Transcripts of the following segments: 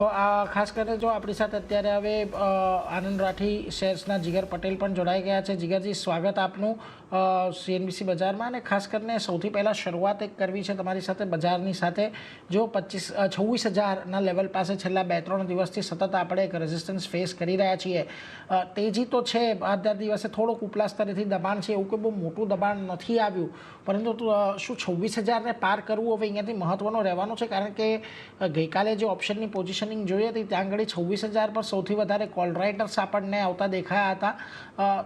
તો આ ખાસ કરીને જો આપણી સાથે અત્યારે હવે આનંદ રાઠી શેર્સના જીગર પટેલ પણ જોડાઈ ગયા છે. જીગરજી, સ્વાગત આપનું સીએનબીસી બજારમાં. અને ખાસ કરીને સૌથી પહેલાં શરૂઆત એક કરવી છે તમારી સાથે બજારની સાથે. જો 26,000ના લેવલ પાસે છેલ્લા 2-3 દિવસથી સતત આપણે એક રેઝિસ્ટન્સ ફેસ કરી રહ્યા છીએ. તેજી તો છે, આજના દિવસે થોડુંક ઉપલા સ્તરેથી દબાણ છે, એવું કોઈ બહુ મોટું દબાણ નથી આવ્યું, પરંતુ શું 26,000ને પાર કરવું હવે અહીંયાથી મહત્વનું રહેવાનું છે? કારણ કે ગઈકાલે જે ઓપ્શનની પોઝિશન જોઈએ હતી ત્યાં આગળ 26,000 પર સૌથી વધારે કોલ રાઇટર્સ આપણને આવતા દેખાયા હતા.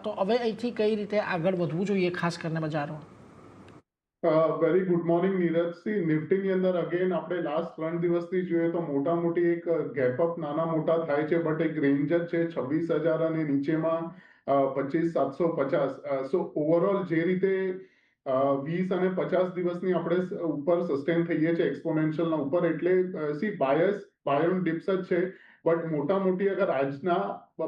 તો હવે અહીંથી કઈ રીતે આગળ વધવું જોઈએ ખાસ કરીને બજારો? Very good morning Neerajsinh. નિફ્ટીની અંદર અગેન આપણે લાસ્ટ 3 દિવસથી જોઈએ તો મોટા મોટી એક ગેપઅપ નાના મોટા થાય છે, બટ એક રેન્જ જ છે 26,000 અને નીચેમાં 25,750. સો ઓવરઓલ જે રીતે 20 અને 50 દિવસની આપણે ઉપર સસ્ટેન થઈએ છીએ એક્સપોનેન્શિયલના ઉપર, એટલે બાય ઓન ડિપ્સ જ છે. બટ મોટા મોટી અગર આજના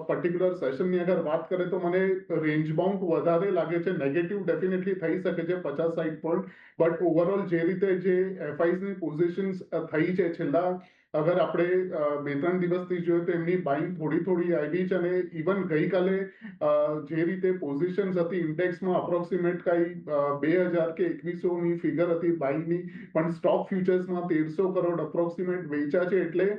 પર્ટિક્યુલર સેશનની અગર વાત કરે તો મને રેન્જ બાઉન્ડ વધારે લાગે છે. નેગેટિવ ડેફિનેટલી થઈ શકે છે 50-60 પોઈન્ટ, બટ ઓવરઓલ જે રીતે જે એફઆઈસની પોઝિશન્સ થઈ છે છેલ્લા અગર આપણે 2-3 દિવસથી જોઈએ તો એમની બાઇંગ થોડી આવી છે. અને ઇવન ગઈકાલે જે રીતે પોઝિશન્સ હતી ઇન્ડેક્સમાં અપ્રોક્સિમેટ કઈ 2,000 કે 2,100ની ફિગર હતી બાઇંગની, પણ સ્ટોક ફ્યુચર્સમાં 1,300 કરોડ અપ્રોક્સિમેટ વેચ્યા છે. એટલે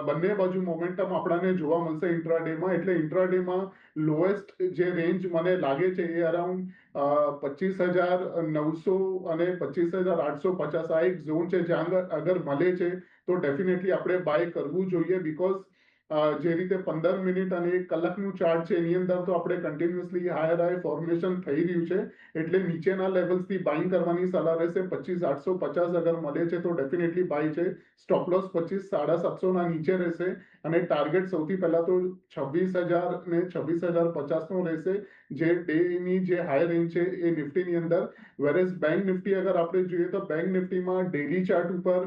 બંને બાજુ મોમેન્ટમ આપણને જોવા મળશે ઇન્ટ્રાડેમાં. એટલે ઇન્ટ્રાડેમાં લોએસ્ટ જે રેન્જ મને લાગે છે એ અરાઉન્ડ 25,900 અને 25,850 આ એક ઝોન છે જ્યાં અગર મળે છે તો ડેફિનેટલી આપણે બાય કરવું જોઈએ. બીકોઝ જે રીતે 15 મિનિટ અને 1 કલાકનું ચાર્ટ છે એની અંદર તો આપણે કન્ટિન્યુઅસલી હાઈ ફોર્મેશન થઈ રહ્યું છે, એટલે નીચેના લેવલ્સથી બાઇંગ કરવાની સલાહ રહેશે. 25,850 અગર મળે છે તો ડેફિનેટલી બાય છે. સ્ટોપ લોસ 25,750 ના નીચે રહેશે અને ટાર્ગેટ સૌથી પહેલા તો 26,000 ને 26,050 નો રહેશે, જે ડેની જે હાઈ રેન્જ છે એ નિફ્ટીની અંદર. વેરેઝ બેંક નિફ્ટી અગર આપણે જોઈએ તો બેંક નિફ્ટીમાં ડેલી ચાર્ટ ઉપર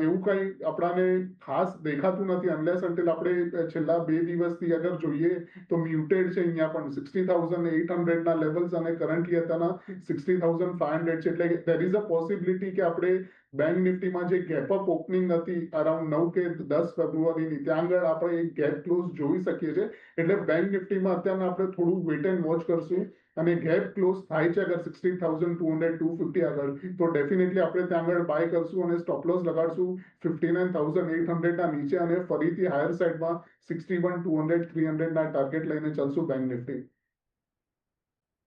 એવું કંઈ આપણાને ખાસ દેખાતું નથી, અનલેસ અન્ટિલ આપણે છેલ્લા 2 દિવસથી અગર જોઈએ તો મ્યુટેડ છે. અહીંયા પણ 60,800 ના લેવલ્સ અને કરન્ટલી અત્યારના 60,500 છે. એટલે દેર ઇઝ અ પોસિબિલિટી કે આપણે બેંક નિફ્ટીમાં જે ગેપઅપ ઓપનિંગ હતી અરાઉન્ડ 9 કે 10 ફેબ્રુઆરીની, ત્યાં આગળ આપણે એક ગેપ ક્લોઝ જોઈ શકીએ છીએ. એટલે બેંક નિફ્ટીમાં અત્યારે આપણે થોડું વેટ એન્ડ વોચ કરશું. અને ગેપ ક્લોઝ થાય છે અગર 60,200-250 આગળ, તો ડેફિનેટલી આપણે ત્યાં આગળ બાય કરશું અને સ્ટોપ લોસ લગાડશું 59,800 ના નીચે, અને ફરીથી હાયર સાઈડમાં 61,200-300 ના ટાર્ગેટ લઈને ચાલશું બેંક નિફ્ટી.